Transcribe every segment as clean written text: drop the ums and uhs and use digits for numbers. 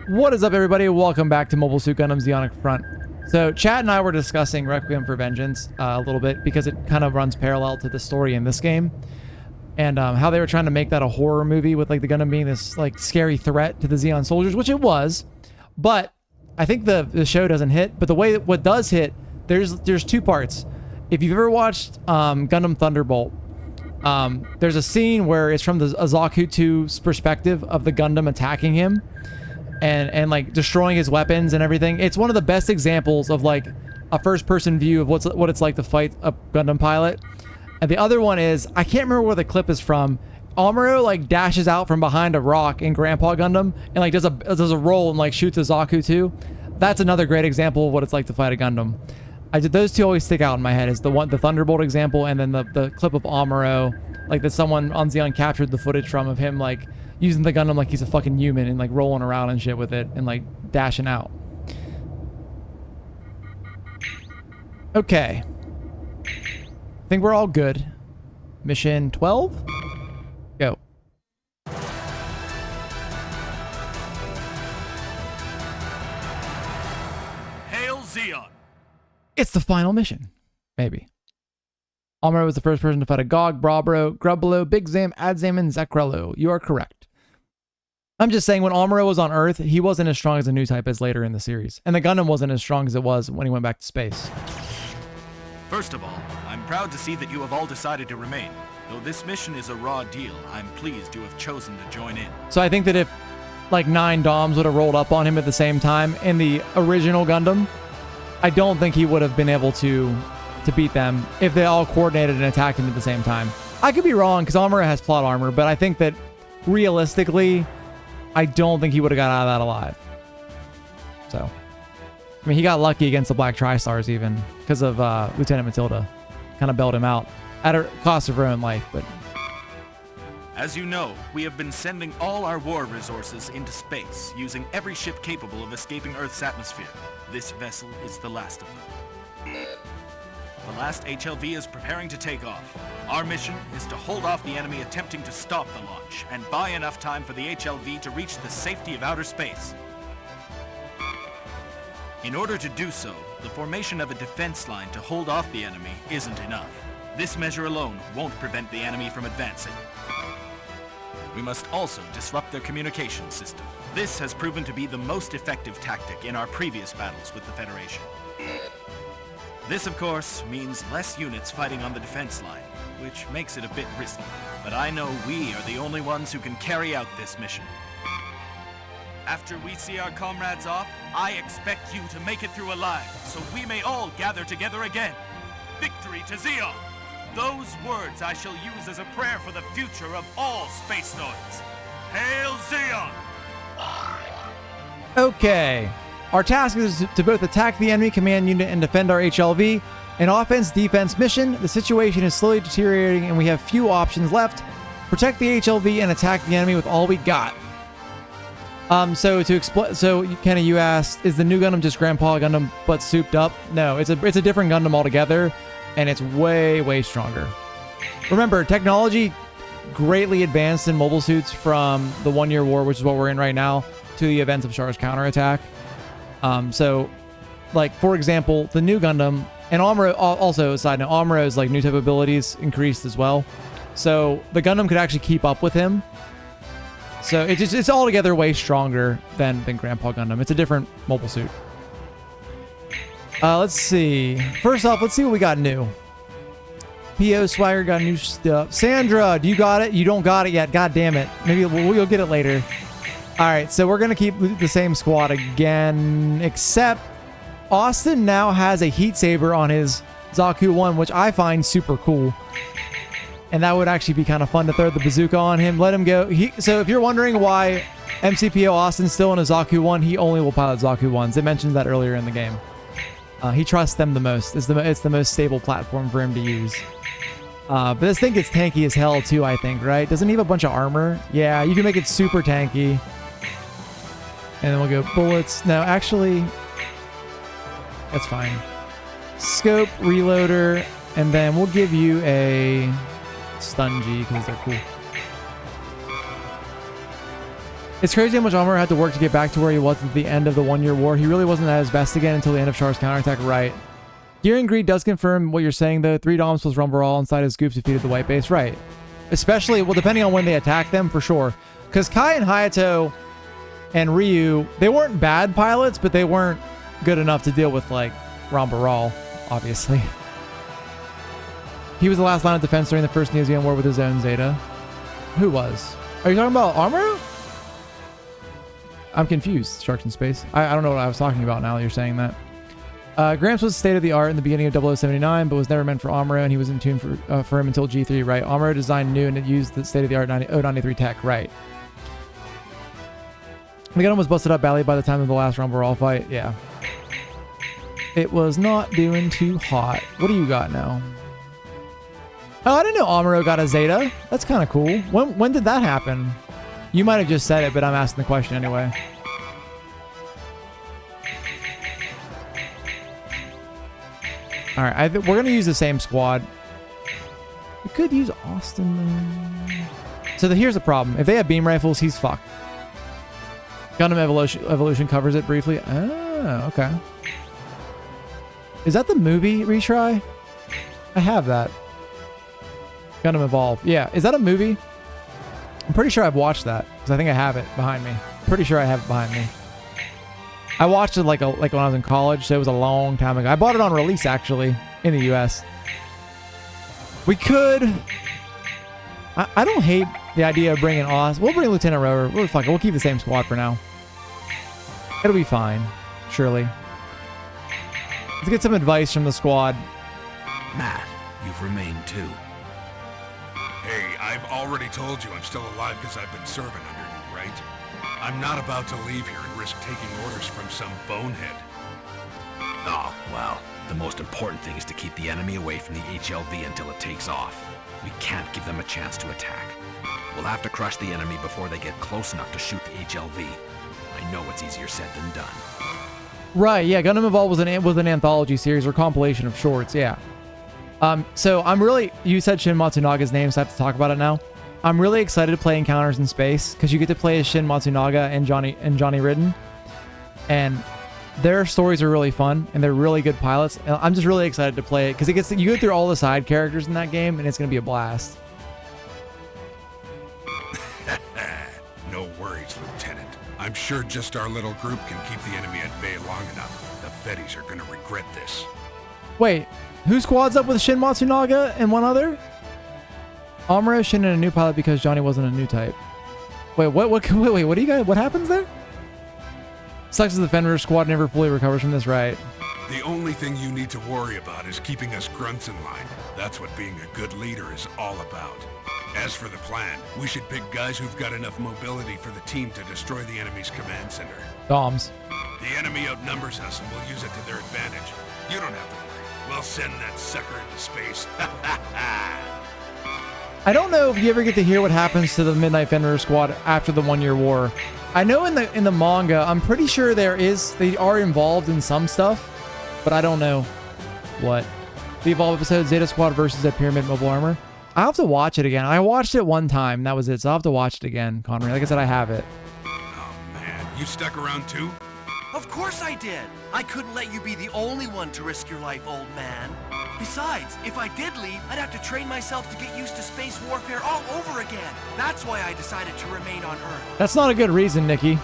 What is up, everybody? Welcome back to Mobile Suit Gundam Zeonic Front. So Chad and I were discussing Requiem for Vengeance a little bit because it kind of runs parallel to the story in this game, and how they were trying to make that a horror movie with like the Gundam being this like scary threat to the Zeon soldiers, which it was. But I think the show doesn't hit. But the way what does hit, there's two parts. If you've ever watched Gundam Thunderbolt, there's a scene where it's from the Zaku 2's perspective of the Gundam attacking him and like destroying his weapons and everything. It's one of the best examples of like a first-person view of what it's like to fight a Gundam pilot. And the other one is, I can't remember where the clip is from. Amuro like dashes out from behind a rock in Grandpa Gundam and like does a roll and like shoots a Zaku 2. That's another great example of what it's like to fight a Gundam. Those two always stick out in my head, is the Thunderbolt example, and then the clip of Amuro, like that someone on Zeon captured the footage from, of him like using the Gundam like he's a fucking human and like rolling around and shit with it and like dashing out. Okay. I think we're all good. Mission 12? Go. Hail Zeon! It's the final mission. Maybe. Amuro was the first person to fight a Gog, Brabro, Grublo, Big Zam, Adzam, and Zakrello. You are correct. I'm just saying, when Amuro was on Earth, he wasn't as strong as a new type as later in the series. And the Gundam wasn't as strong as it was when he went back to space. First of all, I'm proud to see that you have all decided to remain. Though this mission is a raw deal, I'm pleased you have chosen to join in. So I think that if like 9 Doms would have rolled up on him at the same time in the original Gundam, I don't think he would have been able to beat them if they all coordinated and attacked him at the same time. I could be wrong because Amuro has plot armor, but I think that realistically, I don't think he would have got out of that alive. So, I mean, he got lucky against the Black Tri-Stars even because of Lieutenant Matilda. Kind of bailed him out at a cost of her own life, but... As you know, we have been sending all our war resources into space, using every ship capable of escaping Earth's atmosphere. This vessel is the last of them. The last HLV is preparing to take off. Our mission is to hold off the enemy attempting to stop the launch, and buy enough time for the HLV to reach the safety of outer space. In order to do so, the formation of a defense line to hold off the enemy isn't enough. This measure alone won't prevent the enemy from advancing. We must also disrupt their communication system. This has proven to be the most effective tactic in our previous battles with the Federation. This, of course, means less units fighting on the defense line, which makes it a bit risky. But I know we are the only ones who can carry out this mission. After we see our comrades off, I expect you to make it through alive, so we may all gather together again. Victory to Zeon! Those words I shall use as a prayer for the future of all space noids. Hail Zeon! Okay. Our task is to both attack the enemy command unit and defend our HLV. An offense-defense mission. The situation is slowly deteriorating and we have few options left. Protect the HLV and attack the enemy with all we got. So to explain, Kenny, you asked, is the new Gundam just Grandpa Gundam but souped up? No, it's a different Gundam altogether, and it's way stronger. Remember, technology greatly advanced in mobile suits from the 1 Year War, which is what we're in right now, to the events of Char's counterattack. So, like, for example, the new Gundam, and Amuro, also a side note, Amuro's like new type abilities increased as well. So the Gundam could actually keep up with him. So it's altogether way stronger than Grandpa Gundam. It's a different mobile suit. Let's see. First off, let's see what we got new. P.O. Swagger got new stuff. Sandra, do you got it? You don't got it yet. God damn it. Maybe we'll get it later. All right, so we're going to keep the same squad again, except Austin now has a heat saber on his Zaku 1, which I find super cool. And that would actually be kind of fun to throw the bazooka on him. Let him go. So if you're wondering why MCPO Austin's still in a Zaku 1, he only will pilot Zaku 1s. It mentions that earlier in the game. He trusts them the most. It's the most stable platform for him to use. But this thing gets tanky as hell too, I think, right? Doesn't he have a bunch of armor? Yeah, you can make it super tanky. And then we'll go bullets. No, actually, that's fine. Scope, reloader, and then we'll give you a Stungy because they're cool. It's crazy how much Amuro had to work to get back to where he was at the end of the 1-year war. He really wasn't at his best again until the end of Char's counterattack. Right. Gear and Greed does confirm what you're saying, though. 3 Doms plus Rumbarall inside his scoops defeated the white base. Right. Especially, well, depending on when they attack them, for sure. Because Kai and Hayato and Ryu, they weren't bad pilots, but they weren't good enough to deal with, like, Rumbarall, obviously. He was the last line of defense during the first Neo Zeon war with his own Zeta. Who was? Are you talking about Amuro? I'm confused, Sharks in Space. I don't know what I was talking about now that you're saying that. Gramps was state-of-the-art in the beginning of 0079, but was never meant for Amuro, and he was in tune for him until G3, right? Amuro designed new, and it used the state-of-the-art 093 tech, right? The Gundam was busted up badly by the time of the last Rumbarall fight, yeah. It was not doing too hot. What do you got now? Oh, I didn't know Amuro got a Zeta. That's kind of cool. When did that happen? You might have just said it, but I'm asking the question anyway. All right, we're going to use the same squad. We could use Austin, though. So here's the problem. If they have beam rifles, he's fucked. Gundam Evolution covers it briefly. Oh, okay. Is that the movie retry? I have that. Gundam Evolve. Yeah, is that a movie? I'm pretty sure I've watched that because I think I have it behind me. Pretty sure I have it behind me. I watched it like when I was in college, so it was a long time ago. I bought it on release actually in the US. We could. I don't hate the idea of bringing Oz. We'll bring Lieutenant Rover. We'll keep the same squad for now. It'll be fine, surely. Let's get some advice from the squad. Matt, you've remained too. Hey, I've already told you I'm still alive because I've been serving under you, right? I'm not about to leave here and risk taking orders from some bonehead. Oh, well, the most important thing is to keep the enemy away from the HLV until it takes off. We can't give them a chance to attack. We'll have to crush the enemy before they get close enough to shoot the HLV. I know it's easier said than done. Right, yeah, Gundam Evolve was an anthology series or compilation of shorts, yeah. So I'm really, you said Shin Matsunaga's name, so I have to talk about it now. I'm really excited to play Encounters in Space because you get to play as Shin Matsunaga and Johnny Ridden, and their stories are really fun and they're really good pilots. And I'm just really excited to play it because you go through all the side characters in that game and it's gonna be a blast. No worries, Lieutenant. I'm sure just our little group can keep the enemy at bay long enough. The Fetties are gonna regret this. Wait, who squads up with Shin Matsunaga and one other? Amuro, Shin, and a new pilot because Johnny wasn't a new type. Wait, what do you guys, what happens there? Sucks as the Fenrir squad never fully recovers from this, right? The only thing you need to worry about is keeping us grunts in line. That's what being a good leader is all about. As for the plan, we should pick guys who've got enough mobility for the team to destroy the enemy's command center. Doms. The enemy outnumbers us and we'll use it to their advantage. You don't have to worry. We'll send that sucker into space. I don't know if you ever get to hear what happens to the Midnight Fenrir squad after the 1-year war. I know in the manga, I'm pretty sure they are involved in some stuff, but I don't know what. The Evolve episode, Zeta Squad versus a Pyramid Mobile Armor. I'll have to watch it again. I watched it one time, that was it, so I'll have to watch it again, Conrad. Like I said, I have it. Oh man, you stuck around too? Of course I did! I couldn't let you be the only one to risk your life, old man. Besides, if I did leave, I'd have to train myself to get used to space warfare all over again. That's why I decided to remain on Earth. That's not a good reason, Nikki.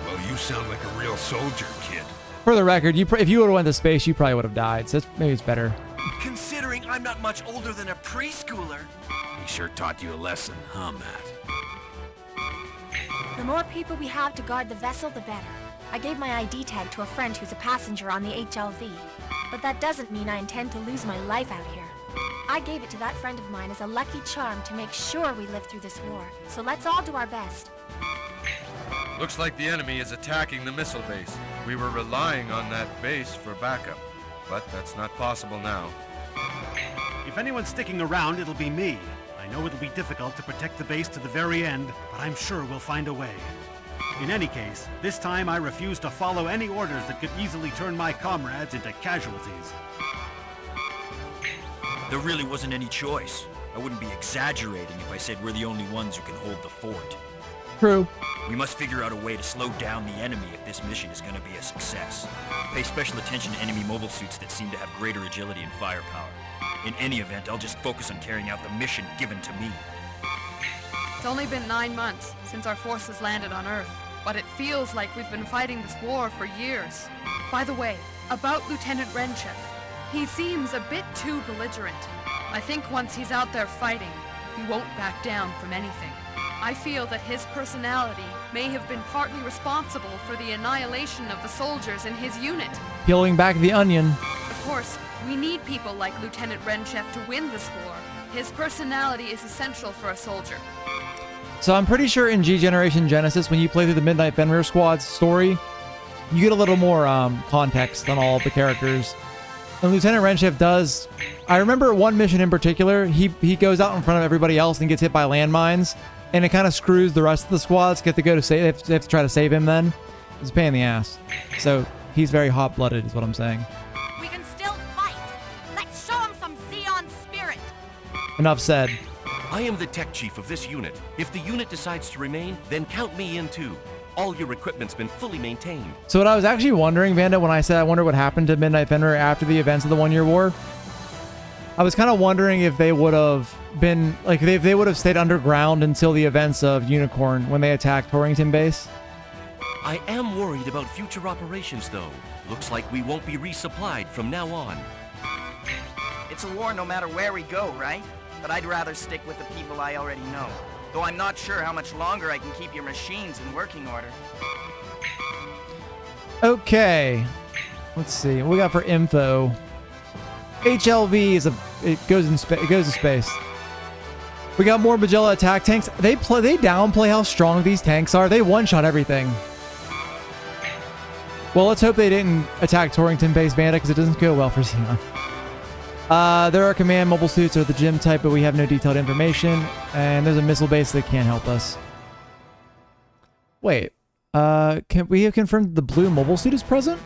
Well, you sound like a real soldier, kid. For the record, if you would have went to space, you probably would have died, so maybe it's better. Considering I'm not much older than a preschooler. He sure taught you a lesson, huh, Matt? The more people we have to guard the vessel, the better. I gave my ID tag to a friend who's a passenger on the HLV. But that doesn't mean I intend to lose my life out here. I gave it to that friend of mine as a lucky charm to make sure we live through this war. So let's all do our best. Looks like the enemy is attacking the missile base. We were relying on that base for backup, but that's not possible now. If anyone's sticking around, it'll be me. I know it'll be difficult to protect the base to the very end, but I'm sure we'll find a way. In any case, this time I refuse to follow any orders that could easily turn my comrades into casualties. There really wasn't any choice. I wouldn't be exaggerating if I said we're the only ones who can hold the fort. True. We must figure out a way to slow down the enemy if this mission is going to be a success. Pay special attention to enemy mobile suits that seem to have greater agility and firepower. In any event, I'll just focus on carrying out the mission given to me. It's only been 9 months since our forces landed on Earth, but it feels like we've been fighting this war for years. By the way, about Lieutenant Renchev, he seems a bit too belligerent. I think once he's out there fighting, he won't back down from anything. I feel that his personality may have been partly responsible for the annihilation of the soldiers in his unit. Peeling back the onion. Of course, we need people like Lieutenant Renchev to win this war. His personality is essential for a soldier. So I'm pretty sure in G Generation Genesis, when you play through the Midnight Fenrir Squad's story, you get a little more context on all of the characters. And Lieutenant Renchev does... I remember one mission in particular, he goes out in front of everybody else and gets hit by landmines, and it kind of screws the rest of the squads. Get to go to save... They have to try to save him then. It's a pain in the ass. So he's very hot-blooded is what I'm saying. We can still fight. Let's show him some Zeon spirit. Enough said. I am the tech chief of this unit. If the unit decides to remain, then count me in too. All your equipment's been fully maintained. So what I was actually wondering, Vanda, when I said I wonder what happened to Midnight Fenrir after the events of the 1 Year War, I was kind of wondering if they would have been, like, if they would have stayed underground until the events of Unicorn when they attacked Torrington Base. I am worried about future operations, though. Looks like we won't be resupplied from now on. It's a war no matter where we go, right? But I'd rather stick with the people I already know. Though I'm not sure how much longer I can keep your machines in working order. Okay. Let's see. What we got for info? HLV is it goes in space. We got more Magella attack tanks. They downplay how strong these tanks are. They one-shot everything. Well, let's hope they didn't attack Torrington Base, Vanda, because it doesn't go well for Xenon. There are command mobile suits or the gym type, but we have no detailed information. And there's a missile base that can't help us. Wait. Can we have confirmed the blue mobile suit is present?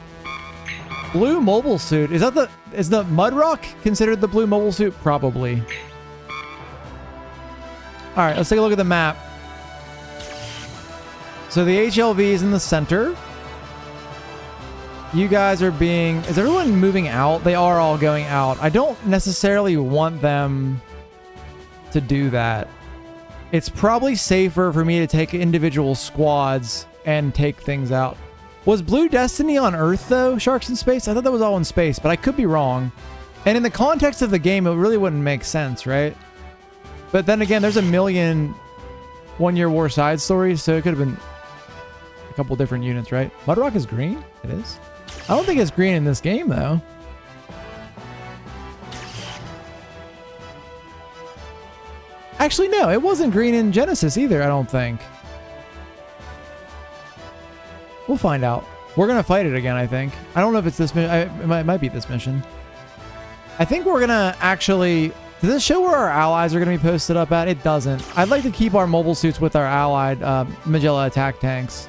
Blue mobile suit. Is the Mudrock considered the blue mobile suit? Probably. Alright, let's take a look at the map. So the HLV is in the center. You guys are being... Is everyone moving out? They are all going out. I don't necessarily want them to do that. It's probably safer for me to take individual squads and take things out. Was Blue Destiny on Earth, though? Sharks in Space? I thought that was all in space, but I could be wrong. And in the context of the game, it really wouldn't make sense, right? But then again, there's a million 1 Year War side stories, so it could have been a couple different units, right? Mudrock is green? It is. I don't think it's green in this game, though. Actually, no, it wasn't green in Genesis either, I don't think. We'll find out. We're going to fight it again, I think. I don't know if it's this mission. It might be this mission. I think we're going to actually... Does this show where our allies are going to be posted up at? It doesn't. I'd like to keep our mobile suits with our allied Magella attack tanks.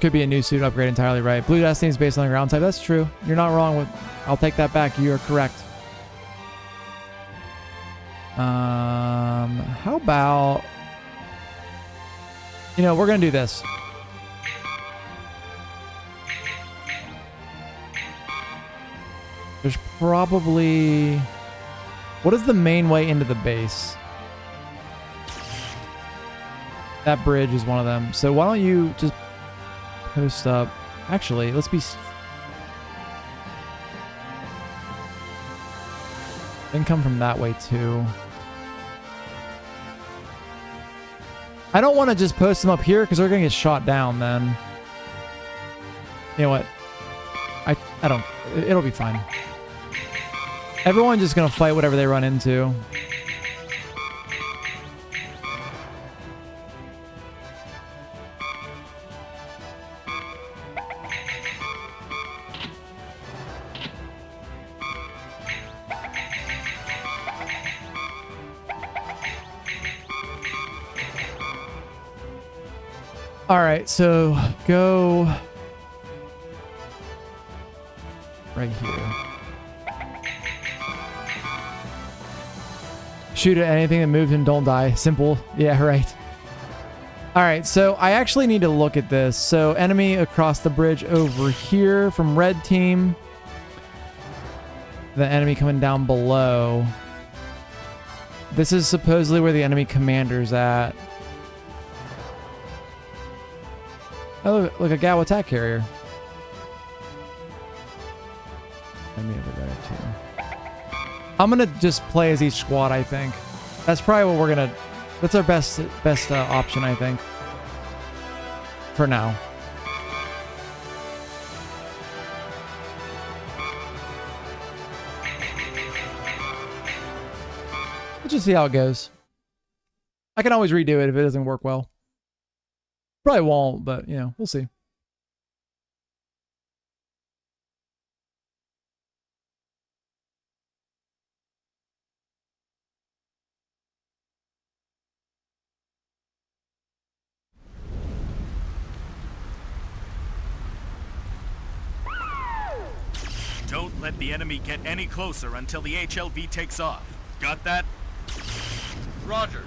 Could be a new suit upgrade entirely, right? Blue Destiny is based on the ground type. That's true. You're not wrong with... I'll take that back. You are correct. How about... You know, we're going to do this. There's probably... What is the main way into the base? That bridge is one of them. So why don't you just post up... Actually, let's be... Then come from that way too. I don't want to just post them up here because they're going to get shot down then. You know what? I don't... It'll be fine. Everyone's just going to fight whatever they run into. All right, so go right here. Shoot at anything that moves and don't die. Simple. Yeah, right. All right, so I actually need to look at this. So enemy across the bridge over here from red team. The enemy coming down below. This is supposedly where the enemy commander's at. Oh, look, a Gao attack carrier. Enemy over there too. I'm gonna just play as each squad, I think. That's probably what we're gonna... That's our best option, I think. For now. Let's just see how it goes. I can always redo it if it doesn't work well. Probably won't, but, you know, we'll see. Don't let the enemy get any closer until the HLV takes off. Got that? Roger.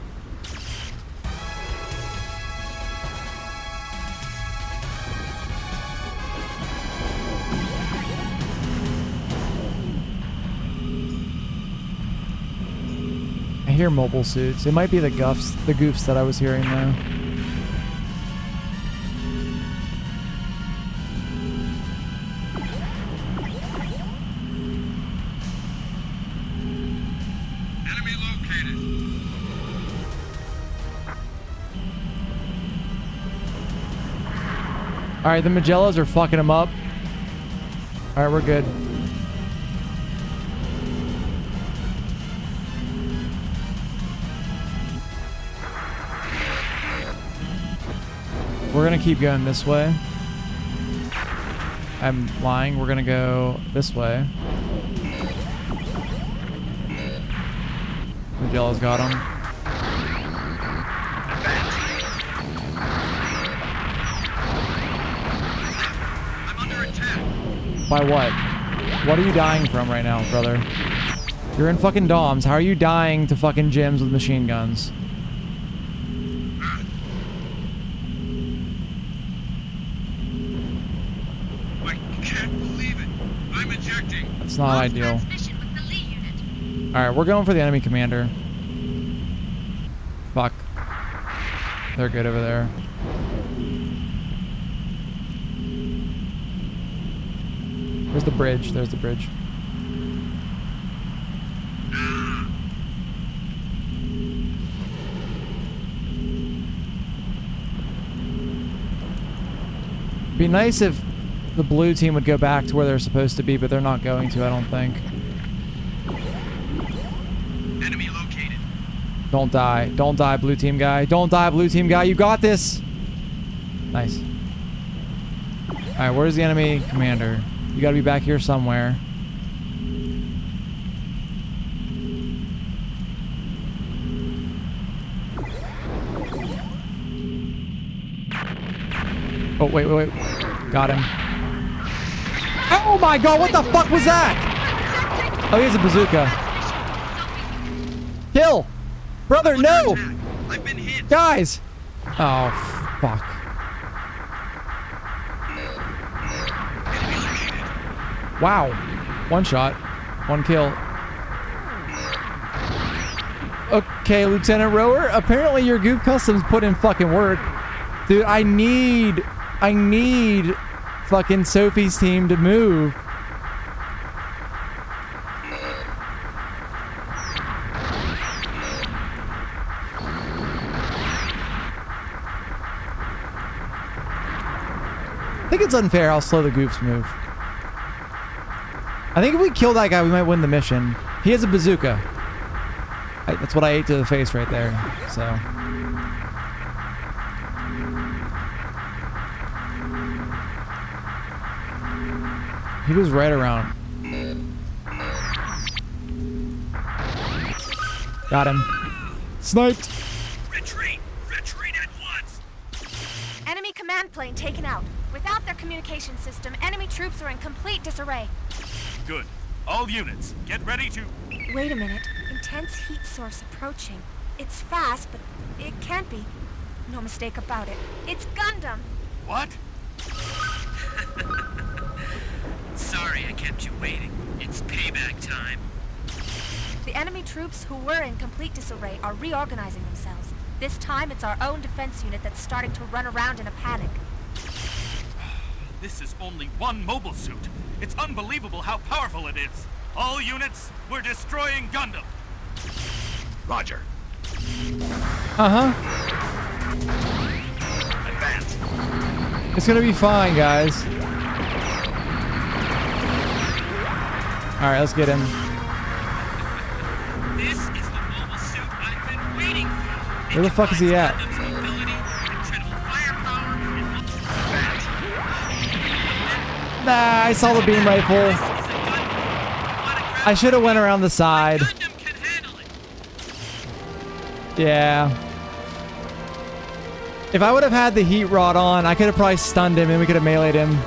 I hear mobile suits. It might be the goofs that I was hearing though. All right, the Magellas are fucking them up. All right, we're good. We're gonna keep going this way. I'm lying. We're gonna go this way. Magella's got him. By what? What are you dying from right now, brother? You're in fucking DOMs. How are you dying to fucking gyms with machine guns? I can't believe it. I'm ejecting. That's not ideal. Alright, we're going for the enemy commander. Fuck. They're good over there. There's the bridge. There's the bridge. Be nice if the blue team would go back to where they're supposed to be, but they're not going to, I don't think. Enemy located. Don't die. Don't die, blue team guy. Don't die, blue team guy. You got this. Nice. Alright, where's the enemy commander? You gotta be back here somewhere. Oh, wait. Got him. Oh my god, what the fuck was that? Oh, he has a bazooka. Kill! Brother, no! I've been hit. Guys! Oh, fuck. Wow. One shot. One kill. Okay, Lieutenant Rower. Apparently your Goof Customs put in fucking work. Dude, I need fucking Sophie's team to move. I think it's unfair how slow the Goofs move. I think if we kill that guy, we might win the mission. He has a bazooka. That's what I ate to the face right there, so. He was right around. Got him. Sniped. Retreat! Retreat at once! Enemy command plane taken out. Without their communication system, enemy troops are in complete disarray. Good. All units, get ready to... Wait a minute. Intense heat source approaching. It's fast, but it can't be. No mistake about it. It's Gundam! What? Sorry I kept you waiting. It's payback time. The enemy troops who were in complete disarray are reorganizing themselves. This time it's our own defense unit that's starting to run around in a panic. This is only one mobile suit. It's unbelievable how powerful it is. All units, we're destroying Gundam. Roger. Uh-huh. Advance. It's gonna be fine, guys. Alright, let's get him. This is the mobile suit I've been waiting for. Where the fuck is he at? Gundam's mobility, incredible firepower, and Nah, I saw the beam rifle. I should have went around the side. Yeah. If I would have had the heat rod on, I could have probably stunned him and we could have meleeed him.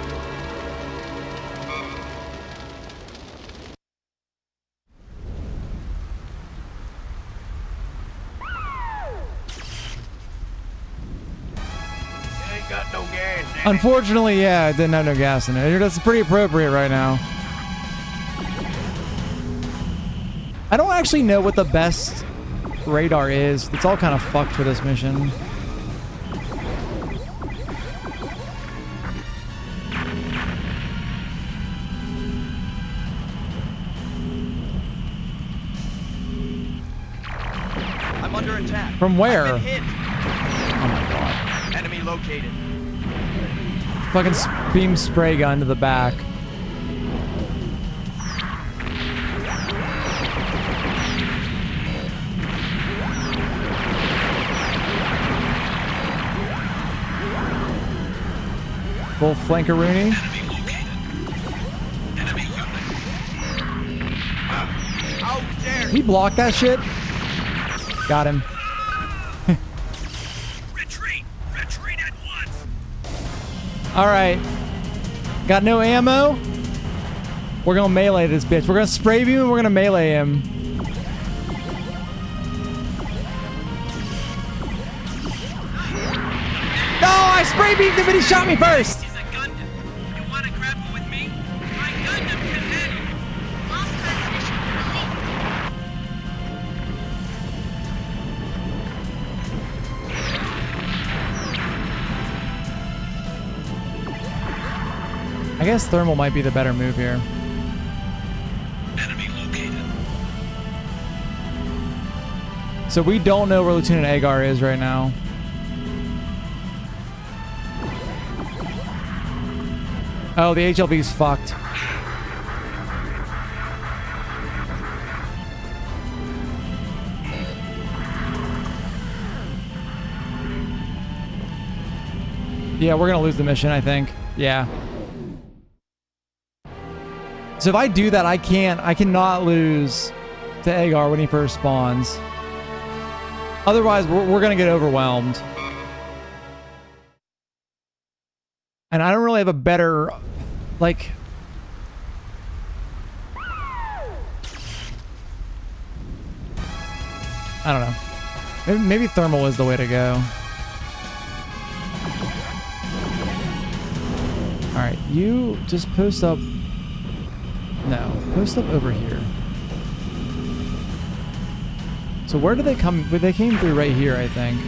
Ain't got no gas. Unfortunately, yeah, it didn't have no gas in it. That's pretty appropriate right now. I don't actually know what the best radar is. It's all kind of fucked for this mission. I'm under attack. From where? I've been hit. Oh my god. Enemy located. Fucking beam spray gun to the back. Full flankaroonie. He blocked that shit. Got him. retreat at once. All right. Got no ammo. We're gonna melee this bitch. We're gonna spray beam and we're gonna melee him. No, I spray beamed him and he shot me first. I guess thermal might be the better move here. Enemy located. So we don't know where Lieutenant Agar is right now. Oh, the HLV's fucked. Yeah, we're gonna lose the mission, I think. Yeah. So if I do that, I cannot lose to Agar when he first spawns. Otherwise, we're gonna get overwhelmed. And I don't really have a better, like... I don't know. Maybe thermal is the way to go. Alright, you just post up... No, post up over here. So where did they come? They came through right here, I think.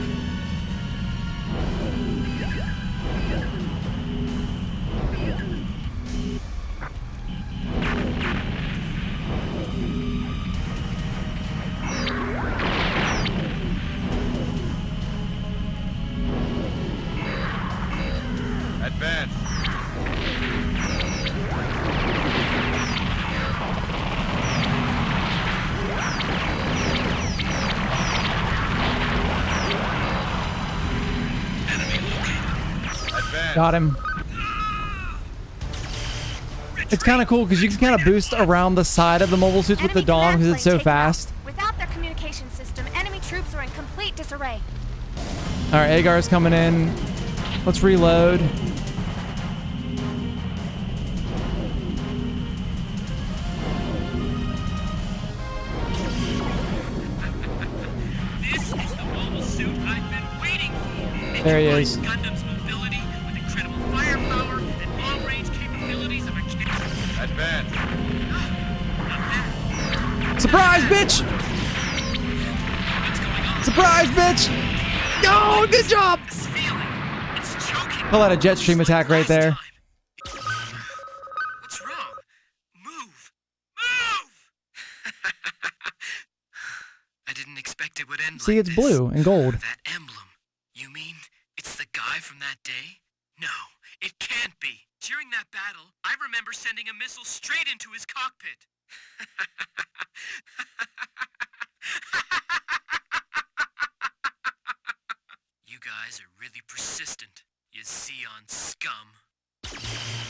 Advance. Got him. It's kind of cool because you can kind of boost around the side of the mobile suits with the Dom because it's so fast. Without their communication system, enemy troops are in complete disarray. All right, Agar's coming in. Let's reload. This is the mobile suit I've been waiting for. There he is. Gundam's mobility with incredible firepower and long-range capabilities of a cannon. Advance. Surprise, bitch! Surprise, bitch! Oh, good job! Pull out a jet stream attack right there. What's wrong? Move! Move! I didn't expect it would end See, like it's this. blue and gold. That emblem. You mean it's the guy from that day? No, it can't be. During that battle, I remember sending a missile straight into his cockpit. You guys are really persistent, you Zeon scum.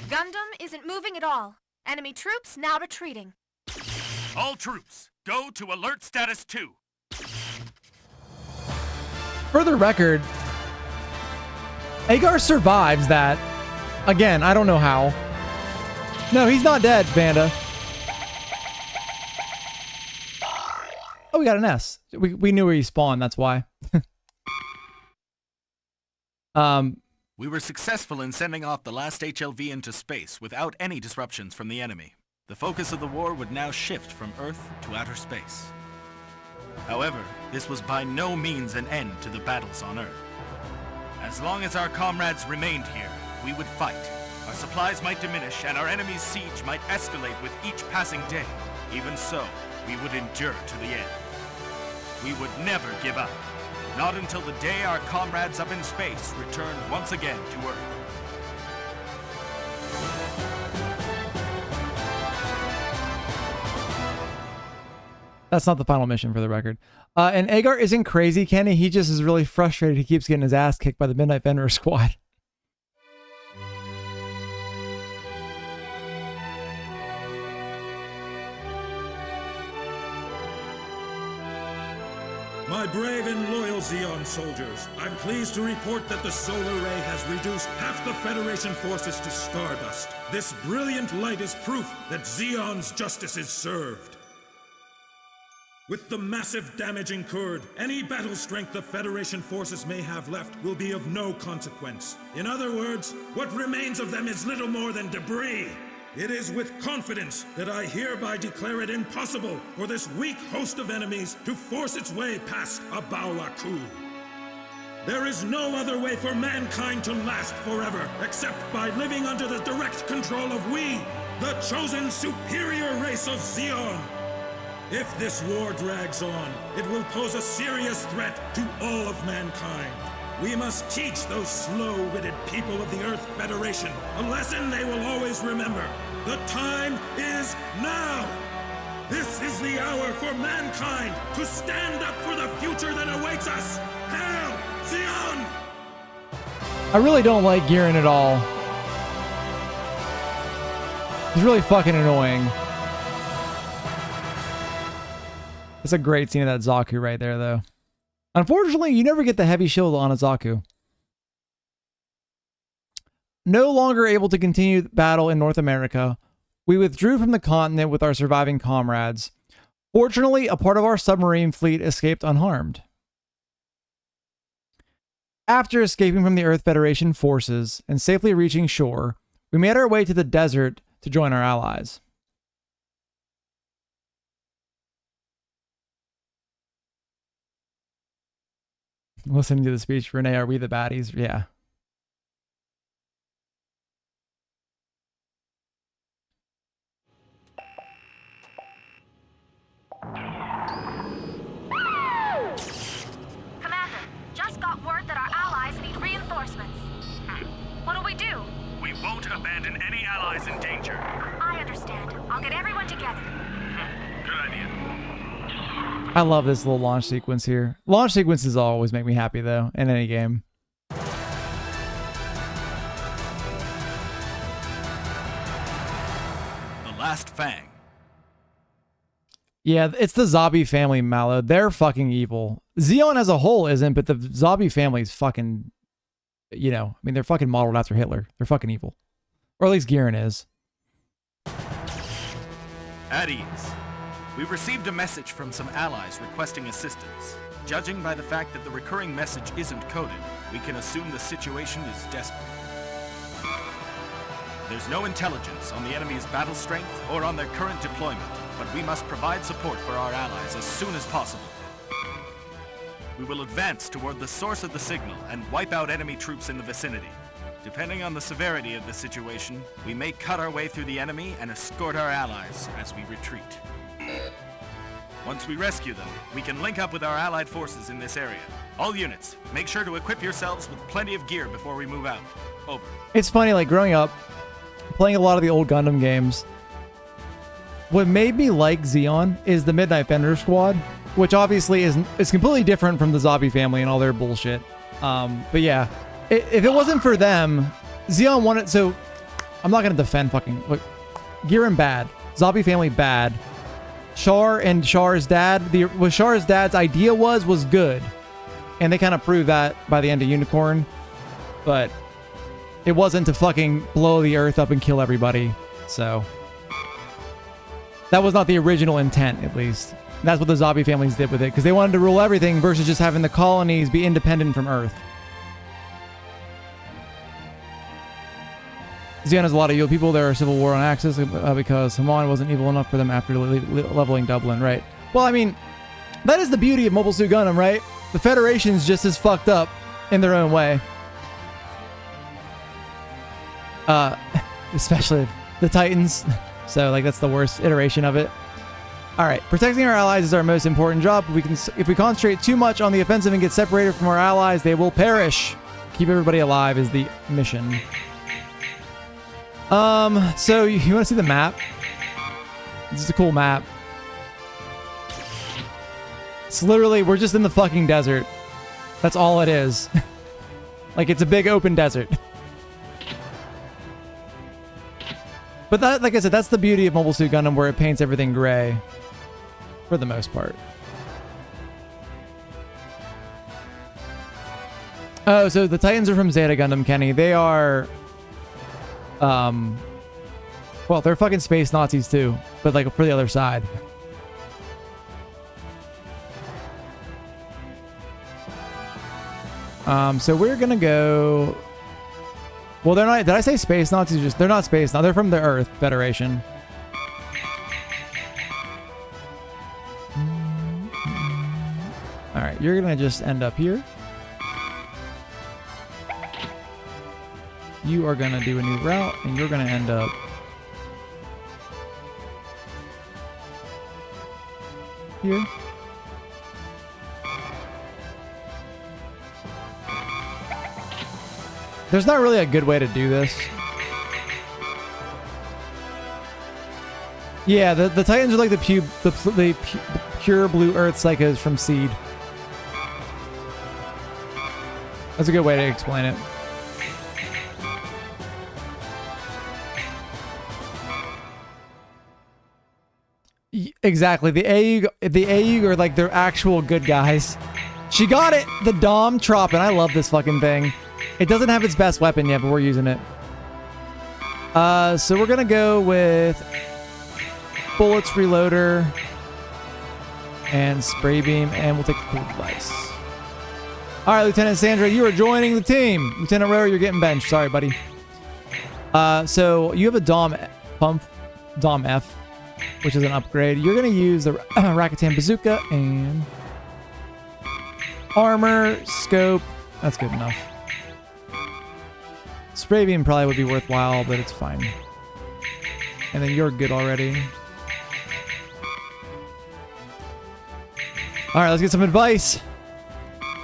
Gundam isn't moving at all. Enemy troops now retreating. All troops, go to alert status 2. For the record, Agar survives that. Again, I don't know how. No, he's not dead, Vanda. Oh, we got an S. We knew where he spawned, that's why. We were successful in sending off the last HLV into space without any disruptions from the enemy. The focus of the war would now shift from Earth to outer space. However, this was by no means an end to the battles on Earth. As long as our comrades remained here, we would fight. Our supplies might diminish and our enemy's siege might escalate with each passing day. Even so, we would endure to the end. We would never give up. Not until the day our comrades up in space returned once again to Earth. That's not the final mission, for the record. And Agar isn't crazy, Kenny. He just is really frustrated. He keeps getting his ass kicked by the Midnight Fenrir squad. My brave and loyal Zeon soldiers, I'm pleased to report that the solar ray has reduced half the Federation forces to stardust. This brilliant light is proof that Zeon's justice is served. With the massive damage incurred, any battle strength the Federation forces may have left will be of no consequence. In other words, what remains of them is little more than debris. It is with confidence that I hereby declare it impossible for this weak host of enemies to force its way past Abao-Aku. There is no other way for mankind to last forever except by living under the direct control of we, the chosen superior race of Zeon. If this war drags on, it will pose a serious threat to all of mankind. We must teach those slow-witted people of the Earth Federation a lesson they will always remember. The time is now! This is the hour for mankind to stand up for the future that awaits us! Hail, Zeon! I really don't like Giran at all. He's really fucking annoying. That's a great scene of that Zaku right there, though. Unfortunately, you never get the heavy shield on a Zaku. No longer able to continue battle in North America, we withdrew from the continent with our surviving comrades. Fortunately, a part of our submarine fleet escaped unharmed. After escaping from the Earth Federation forces and safely reaching shore, we made our way to the desert to join our allies. Listening to the speech, Renee, are we the baddies? Yeah. Commander, just got word that our allies need reinforcements. What'll we do? We won't abandon any allies in danger. I understand. I'll get everyone together. Good idea. I love this little launch sequence here. Launch sequences always make me happy, though, in any game. The last FANG. Yeah, it's the Zabi family, Mallow. They're fucking evil. Zeon as a whole isn't, but the Zabi family's fucking, you know, I mean, they're fucking modeled after Hitler. They're fucking evil. Or at least Giran is. At ease. We received a message from some allies requesting assistance. Judging by the fact that the recurring message isn't coded, we can assume the situation is desperate. There's no intelligence on the enemy's battle strength or on their current deployment, but we must provide support for our allies as soon as possible. We will advance toward the source of the signal and wipe out enemy troops in the vicinity. Depending on the severity of the situation, we may cut our way through the enemy and escort our allies as we retreat. Once we rescue them, we can link up with our allied forces in this area. All units, make sure to equip yourselves with plenty of gear before we move out. Over. It's funny, like growing up, playing a lot of the old Gundam games, what made me like Zeon is the Midnight Fender Squad, which obviously is completely different from the Zombie family and all their bullshit. But yeah, if it wasn't for them, Zeon wanted... So, I'm not going to defend fucking... Look, Giran bad. Zombie family bad. Char and Char's dad... What Char's dad's idea was good. And they kind of proved that by the end of Unicorn. But it wasn't to fucking blow the earth up and kill everybody. So... that was not the original intent, at least. That's what the Zombie families did with it, because they wanted to rule everything versus just having the colonies be independent from Earth. Zeon has a lot of evil people. There are civil war on Axis because Haman wasn't evil enough for them after leveling Dublin, right? Well, I mean, that is the beauty of Mobile Suit Gundam, right? The Federation's just as fucked up in their own way. Especially the Titans. So, like, that's the worst iteration of it. All right, protecting our allies is our most important job. If we concentrate too much on the offensive and get separated from our allies, they will perish. Keep everybody alive is the mission. So you want to see the map? This is a cool map. It's literally, we're just in the fucking desert. That's all it is. Like, it's a big open desert. But that, like I said, that's the beauty of Mobile Suit Gundam, where it paints everything gray. For the most part. Oh, so the Titans are from Zeta Gundam, Kenny. They are... well, they're fucking space Nazis too. But, like, for the other side. So we're gonna go... Well, they're not... Did I say space Nazis? They're not space Nazis. They're from the Earth Federation. Alright, you're gonna just end up here. You are gonna do a new route, and you're gonna end up... here. There's not really a good way to do this. Yeah, the Titans are like the pure blue Earth psychos from Seed. That's a good way to explain it. Exactly. The AU are like their actual good guys. She got it! The Dom Trop, and I love this fucking thing. It doesn't have its best weapon yet, but we're using it. So we're gonna go with bullets, reloader, and spray beam, and we'll take the cool device. All right, Lieutenant Sandra, you are joining the team. Lieutenant Rower, you're getting benched. Sorry, buddy. So you have a Dom F, which is an upgrade. You're gonna use the Rakatan Bazooka and armor, scope. That's good enough. Spray beam probably would be worthwhile, but it's fine. And then you're good already. All right, let's get some advice.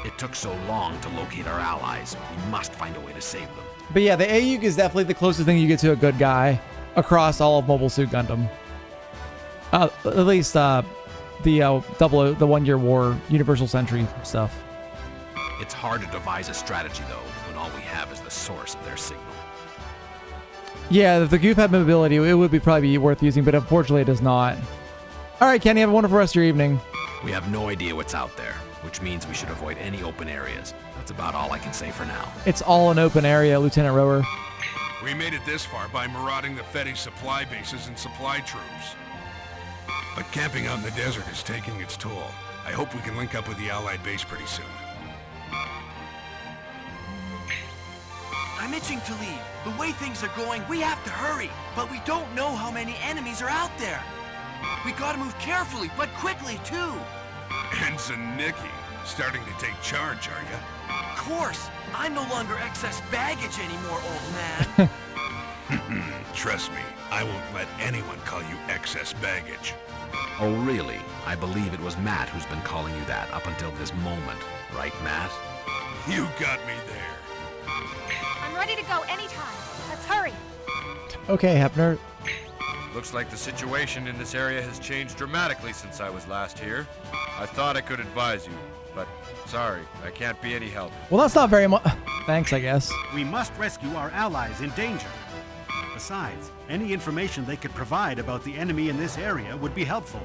It took so long to locate our allies. We must find a way to save them. But yeah, the AUG is definitely the closest thing you get to a good guy across all of Mobile Suit Gundam. At least the 1 Year War Universal Sentry stuff. It's hard to devise a strategy, though, when all we have is the source of their signal. Yeah, if the goof had mobility, it would probably be worth using, but unfortunately it does not. All right, Kenny, have a wonderful rest of your evening. We have no idea what's out there, which means we should avoid any open areas. That's about all I can say for now. It's all an open area, Lieutenant Rower. We made it this far by marauding the Fedi supply bases and supply troops. But camping out in the desert is taking its toll. I hope we can link up with the Allied base pretty soon. I'm itching to leave. The way things are going, we have to hurry. But we don't know how many enemies are out there. We gotta move carefully, but quickly, too. Ensign Nikki, starting to take charge, are you? Of course. I'm no longer excess baggage anymore, old man. Trust me, I won't let anyone call you excess baggage. Oh, really? I believe it was Matt who's been calling you that up until this moment. Right, Matt? You got me there. I'm ready to go anytime. Let's hurry. Okay, Hepner. Looks like the situation in this area has changed dramatically since I was last here. I thought I could advise you, but sorry, I can't be any help. Well, that's not very much. Thanks, I guess. We must rescue our allies in danger. Besides, any information they could provide about the enemy in this area would be helpful.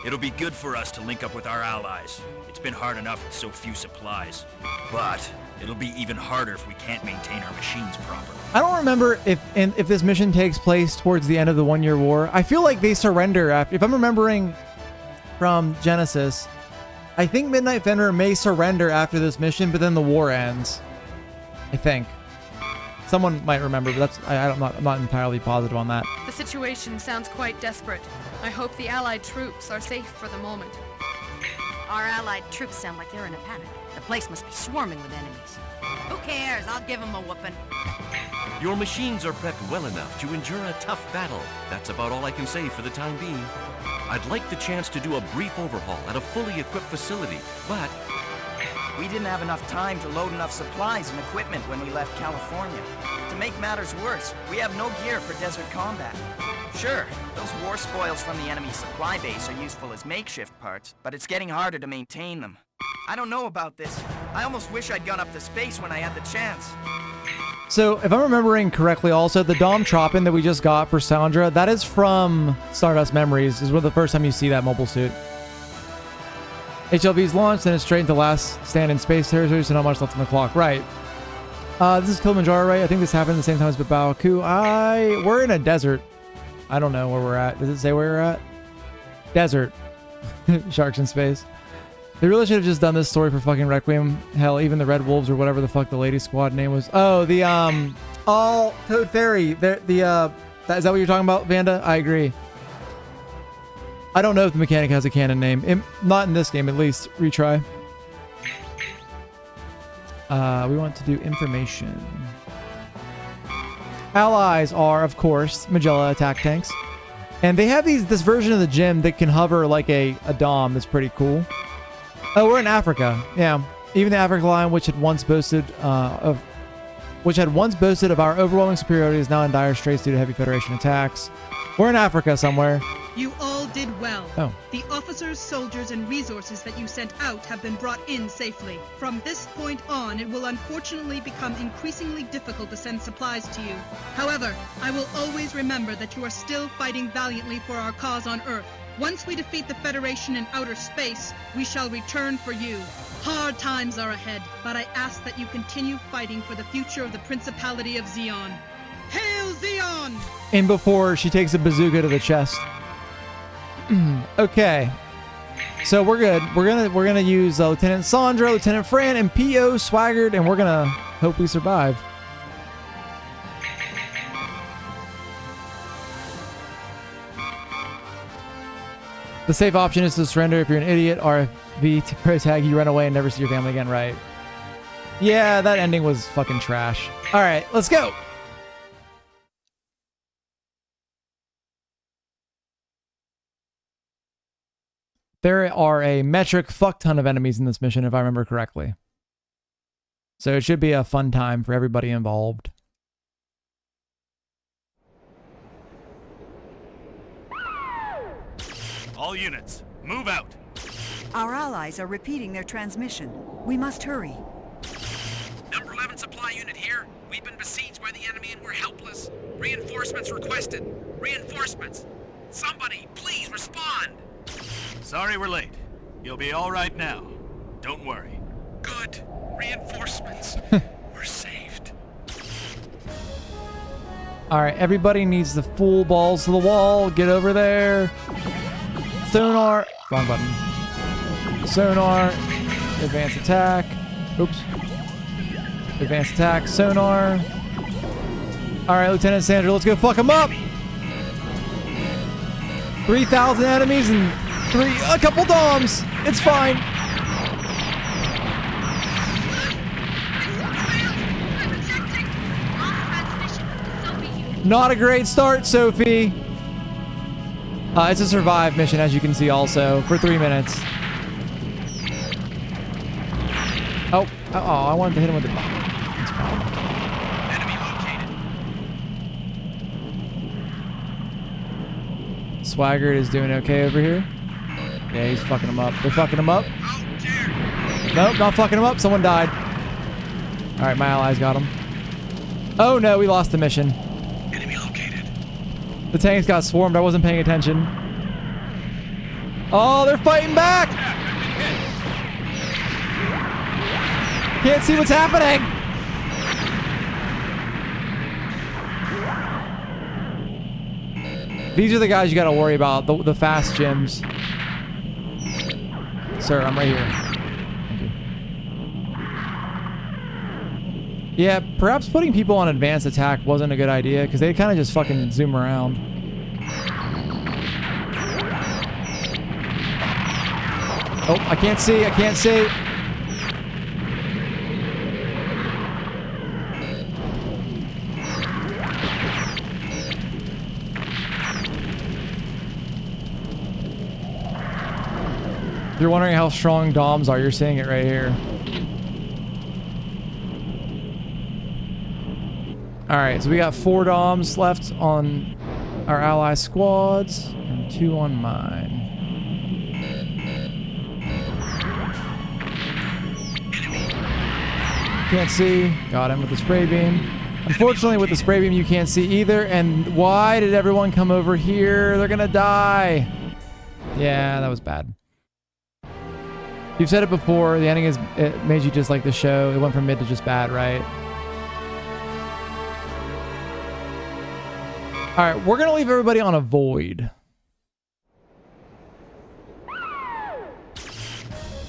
It'll be good for us to link up with our allies. It's been hard enough with so few supplies. But it'll be even harder if we can't maintain our machines properly. I don't remember if this mission takes place towards the end of the 1 year war. I feel like they surrender after. If I'm remembering from Genesis, I think Midnight Fenrir may surrender after this mission, but then the war ends. I think. Someone might remember, but I'm not entirely positive on that. The situation sounds quite desperate. I hope the Allied troops are safe for the moment. Our Allied troops sound like they're in a panic. The place must be swarming with enemies. Who cares? I'll give them a whooping. Your machines are prepped well enough to endure a tough battle. That's about all I can say for the time being. I'd like the chance to do a brief overhaul at a fully equipped facility, but We didn't have enough time to load enough supplies and equipment when we left California. To make matters worse, we have no gear for desert combat. Sure, those war spoils from the enemy supply base are useful as makeshift parts, but it's getting harder to maintain them. I don't know about this. I almost wish I'd gone up to space when I had the chance. So, if I'm remembering correctly, also, the Dom Tropin that we just got for Sandra, that is from Stardust Memories. This is one of the first time you see that mobile suit. HLV's launched, and it's straight into last stand in space territory, so not much left on the clock. Right. This is Kilimanjaro, right? I think this happened at the same time as Babaku. We're in a desert. I don't know where we're at. Does it say where we're at? Desert. Sharks in space. They really should have just done this story for fucking Requiem. Hell, even the Red Wolves or whatever the fuck the lady squad name was. Oh, the, Toad Fairy. Is that what you're talking about, Vanda? I agree. I don't know if the mechanic has a canon name. Not in this game, at least. Retry. We want to do information. Allies are, of course, Magella attack tanks. And they have this version of the gym that can hover like a Dom. That's pretty cool. Oh, we're in Africa. Yeah. Even the Africa line, which had once boasted of our overwhelming superiority, is now in dire straits due to heavy Federation attacks. We're in Africa somewhere. You all did well. Oh. The officers, soldiers, and resources that you sent out have been brought in safely. From this point on, it will unfortunately become increasingly difficult to send supplies to you. However, I will always remember that you are still fighting valiantly for our cause on Earth. Once we defeat the Federation in outer space, we shall return for you. Hard times are ahead, but I ask that you continue fighting for the future of the Principality of Zeon. Hail Zeon! And before she takes a bazooka to the chest. Okay. So we're good. We're gonna use Lieutenant Sandra, Lieutenant Fran, and P.O. Swaggart, and we're gonna hope we survive. The safe option is to surrender if you're an idiot. RFV to pro tag, you run away and never see your family again, right? Yeah, that ending was fucking trash. Alright, let's go! There are a metric fuck ton of enemies in this mission, if I remember correctly. So it should be a fun time for everybody involved. All units, move out. Our allies are repeating their transmission. We must hurry. Number 11 supply unit here. We've been besieged by the enemy and we're helpless. Reinforcements requested. Reinforcements. Somebody, please respond. Sorry we're late. You'll be all right now. Don't worry. Good. Reinforcements. We're saved. Alright, everybody needs the full balls to the wall. Get over there. Sonar. Wrong button. Sonar. Advanced attack. Oops. Advanced attack. Sonar. Alright, Lieutenant Sandra, let's go fuck him up! 3,000 enemies and a couple DOMs. It's fine. Not a great start, Sophie. It's a survive mission, as you can see also, for 3 minutes. Oh, I wanted to hit him with the bomb. It's fine. Swaggart is doing okay over here. Yeah, he's fucking him up. They're fucking him up. Nope, not fucking him up. Someone died. All right, my allies got him. Oh no, we lost the mission. Enemy located. The tanks got swarmed. I wasn't paying attention. Oh, they're fighting back. Can't see what's happening. These are the guys you got to worry about, the fast gyms. Sir, I'm right here. Thank you. Yeah, perhaps putting people on advanced attack wasn't a good idea because they kind of just fucking zoom around. Oh, I can't see. I can't see. If you're wondering how strong DOMs are, you're seeing it right here. Alright, so we got 4 DOMs left on our ally squads and 2 on mine. Can't see. Got him with the spray beam. Unfortunately, with the spray beam, you can't see either. And why did everyone come over here? They're gonna die. Yeah, that was bad. You've said it before, the ending it made you just like the show. It went from mid to just bad, right? Alright, we're gonna leave everybody on a void.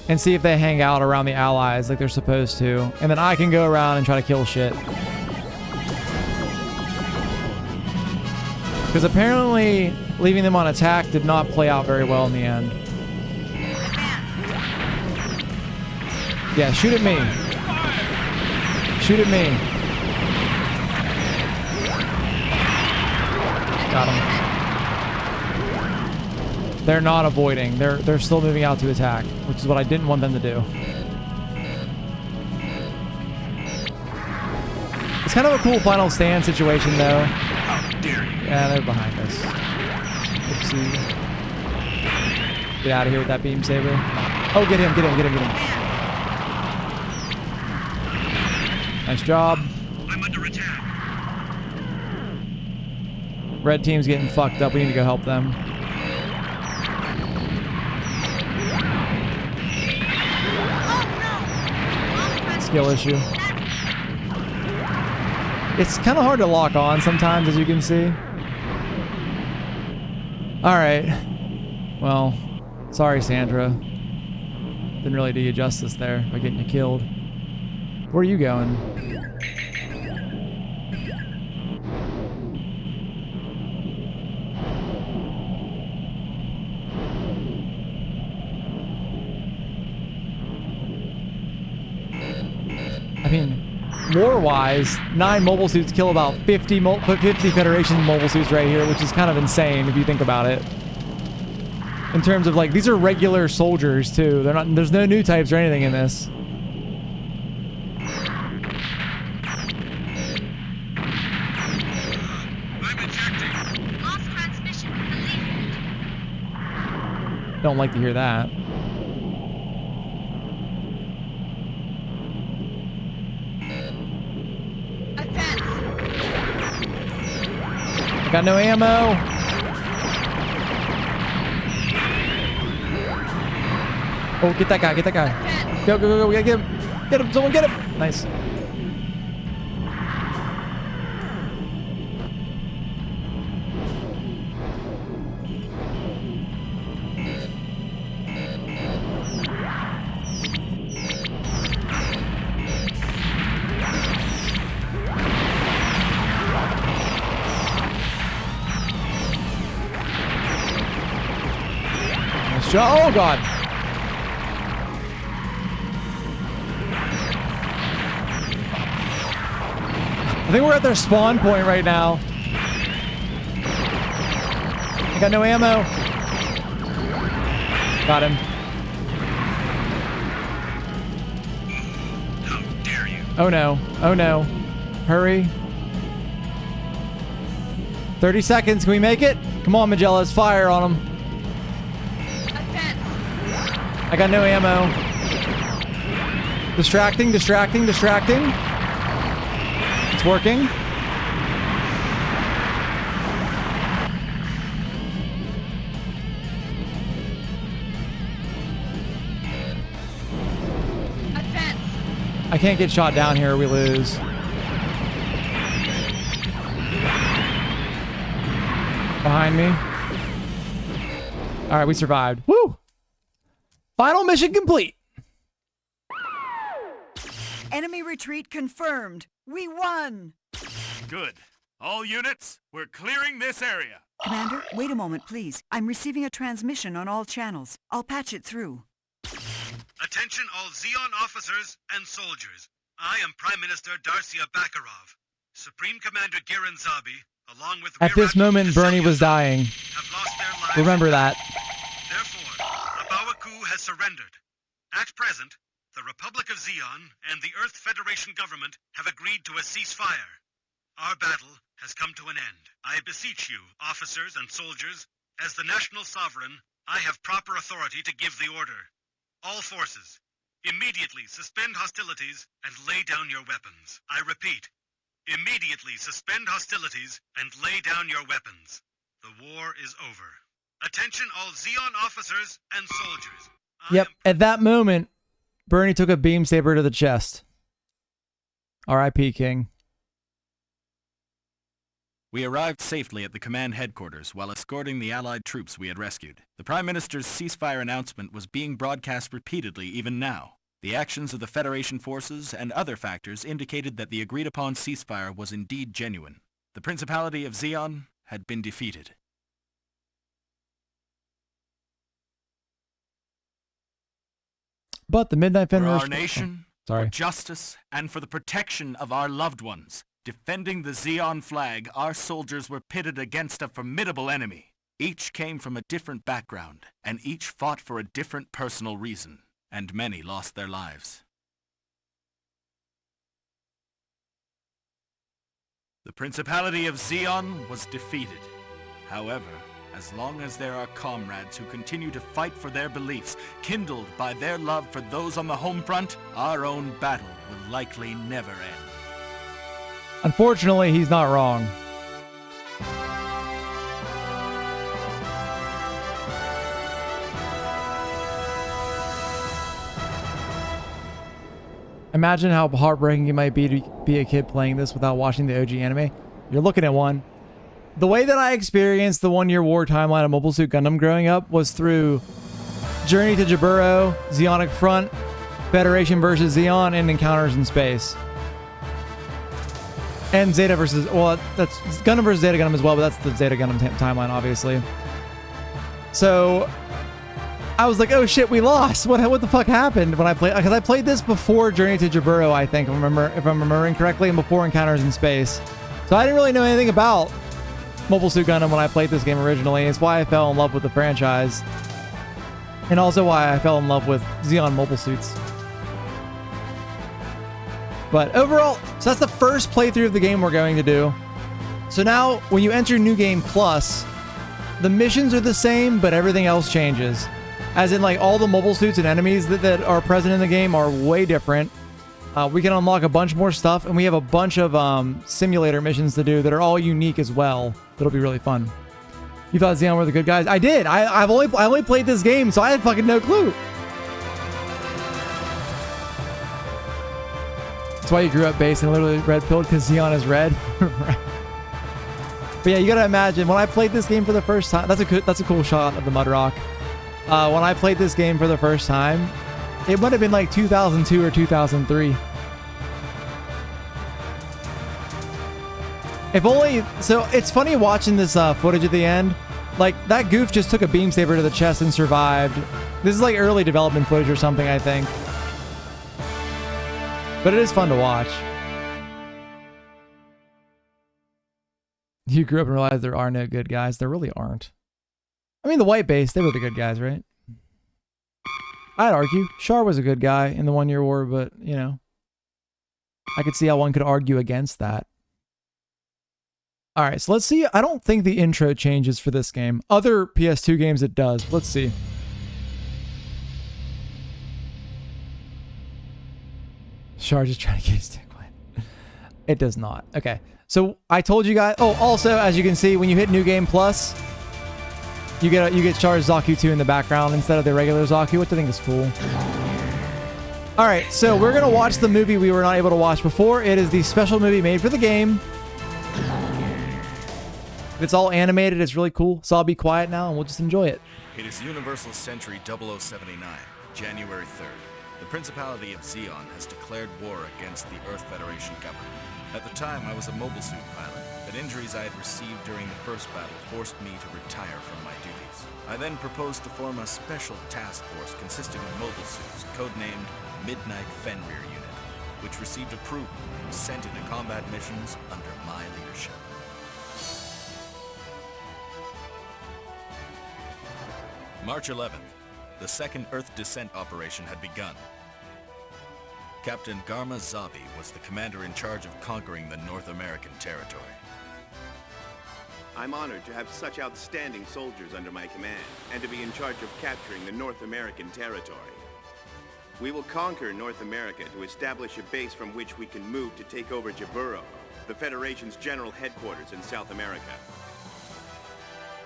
And see if they hang out around the allies like they're supposed to. And then I can go around and try to kill shit. Because apparently leaving them on attack did not play out very well in the end. Yeah, shoot at me. Shoot at me. Got him. They're not avoiding. They're still moving out to attack, which is what I didn't want them to do. It's kind of a cool final stand situation, though. Yeah, they're behind us. Oopsie. Get out of here with that beam saber. Oh, get him, get him, get him, get him. Nice job. I'm under attack. Red team's getting fucked up. We need to go help them. Skill issue. It's kind of hard to lock on sometimes, as you can see. Alright. Well, sorry, Sandra. Didn't really do you justice there by getting you killed. Where are you going? I mean, lore-wise, 9 mobile suits kill about 50 Federation mobile suits right here, which is kind of insane if you think about it. In terms of, like, these are regular soldiers, too. They're not. There's no new types or anything in this. Don't like to hear that. I got no ammo. Oh, get that guy, get that guy. Go, go, go, go, we gotta get him. Get him, someone get him. Nice. shot. Oh, God. I think we're at their spawn point right now. I got no ammo. Got him. How dare you? Oh no. Oh no. Hurry. 30 seconds. Can we make it? Come on, Magellas. Fire on them. I got no ammo. Distracting, distracting, distracting. It's working. I can't get shot down here or we lose. Behind me. Alright, we survived. Woo! Final mission complete. Enemy retreat confirmed. We won. Good. All units, we're clearing this area. Commander, wait a moment, please. I'm receiving a transmission on all channels. I'll patch it through. Attention all Zeon officers and soldiers. I am Prime Minister Darcia Bakarov. Supreme Commander Giran Zabi, along with At this moment, Bernie was dying. have lost their lives. Remember that. Therefore, Abawaku has surrendered. At present, the Republic of Zeon and the Earth Federation government have agreed to a ceasefire. Our battle has come to an end. I beseech you, officers and soldiers, as the national sovereign, I have proper authority to give the order. All forces, immediately suspend hostilities and lay down your weapons. I repeat, immediately suspend hostilities and lay down your weapons. The war is over. Attention all Zeon officers and soldiers. Yep, at that moment, Bernie took a beam saber to the chest. R.I.P. King. We arrived safely at the command headquarters while escorting the Allied troops we had rescued. The Prime Minister's ceasefire announcement was being broadcast repeatedly even now. The actions of the Federation forces and other factors indicated that the agreed-upon ceasefire was indeed genuine. The Principality of Zeon had been defeated. But the Midnight For Federation... our nation, Sorry. for justice, and for the protection of our loved ones, defending the Zeon flag, our soldiers were pitted against a formidable enemy. Each came from a different background, and each fought for a different personal reason, and many lost their lives. The Principality of Zeon was defeated. However, as long as there are comrades who continue to fight for their beliefs, kindled by their love for those on the home front, our own battle will likely never end. Unfortunately, he's not wrong. Imagine how heartbreaking it might be to be a kid playing this without watching the OG anime. You're looking at one. The way that I experienced the one-year war timeline of Mobile Suit Gundam growing up was through Journey to Jaburo, Zeonic Front, Federation versus Zeon, and Encounters in Space. And Zeta versus... Well, that's Gundam versus Zeta Gundam as well, but that's the Zeta Gundam timeline, obviously. So I was like, oh shit, we lost. What the fuck happened when I played? Because I played this before Journey to Jaburo, I think, if I'm remembering correctly, and before Encounters in Space. So I didn't really know anything about Mobile Suit Gundam when I played this game originally. It's why I fell in love with the franchise. And also why I fell in love with Zeon Mobile Suits. But overall, so that's the first playthrough of the game we're going to do. So now, when you enter New Game Plus, the missions are the same, but everything else changes. As in, like, all the mobile suits and enemies that are present in the game are way different. We can unlock a bunch more stuff, and we have a bunch of simulator missions to do that are all unique as well. That'll be really fun. You thought Zeon were the good guys? I did. I only played this game, so I had fucking no clue. That's why you grew up based and literally red-pilled, because Zeon is red. But yeah, you gotta imagine, when I played this game for the first time, that's a cool shot of the mud rock. When I played this game for the first time, it would have been like 2002 or 2003. If only... So, it's funny watching this footage at the end, Like, that goof just took a beam saber to the chest and survived. This is like early development footage or something, I think. But it is fun to watch. You grew up and realized there are no good guys. There really aren't. I mean, the white base, they were the good guys, right? I'd argue. Char was a good guy in the 1 Year War, but, you know. I could see how one could argue against that. Alright, so let's see. I don't think the intro changes for this game. Other PS2 games it does. Let's see. Char just trying to get his dick wet. It does not. Okay. So I told you guys. Oh, also, as you can see, when you hit New Game Plus, you get Char's Zaku 2 in the background instead of the regular Zaku, which I think is cool. All right, so we're gonna watch the movie we were not able to watch before. It is the special movie made for the game. It's all animated. It's really cool. So I'll be quiet now, and we'll just enjoy it. It is Universal Century 0079, January 3rd. The Principality of Zeon has declared war against the Earth Federation government. At the time, I was a mobile suit pilot, but injuries I had received during the first battle forced me to retire from my duties. I then proposed to form a special task force consisting of mobile suits, codenamed Midnight Fenrir Unit, which received approval and was sent into combat missions under my leadership. March 11th, the second Earth descent operation had begun. Captain Garma Zabi was the commander in charge of conquering the North American territory. I'm honored to have such outstanding soldiers under my command, and to be in charge of capturing the North American territory. We will conquer North America to establish a base from which we can move to take over Jaburo, the Federation's general headquarters in South America.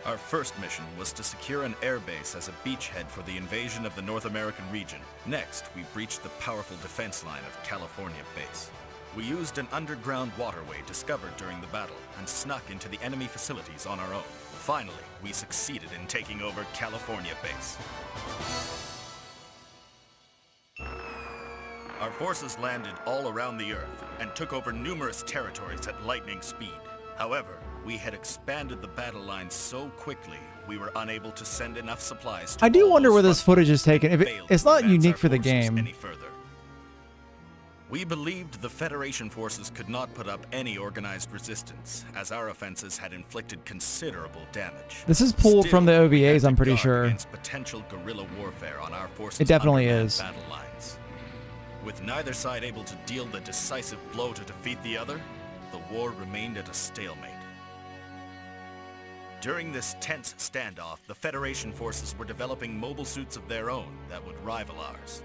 Our first mission was to secure an airbase as a beachhead for the invasion of the North American region. Next, we breached the powerful defense line of California Base. We used an underground waterway discovered during the battle and snuck into the enemy facilities on our own. Finally, we succeeded in taking over California Base. Our forces landed all around the Earth and took over numerous territories at lightning speed. However, we had expanded the battle line so quickly, we were unable to send enough supplies to I do wonder where this footage is taken. If it's not unique for the game. any further. We believed the Federation forces could not put up any organized resistance, as our offenses had inflicted considerable damage. This is pulled from the OVAs, I'm pretty sure. Against potential guerrilla warfare on our forces. It definitely undermanned is. Battle lines. With neither side able to deal the decisive blow to defeat the other, the war remained at a stalemate. During this tense standoff, the Federation forces were developing mobile suits of their own that would rival ours.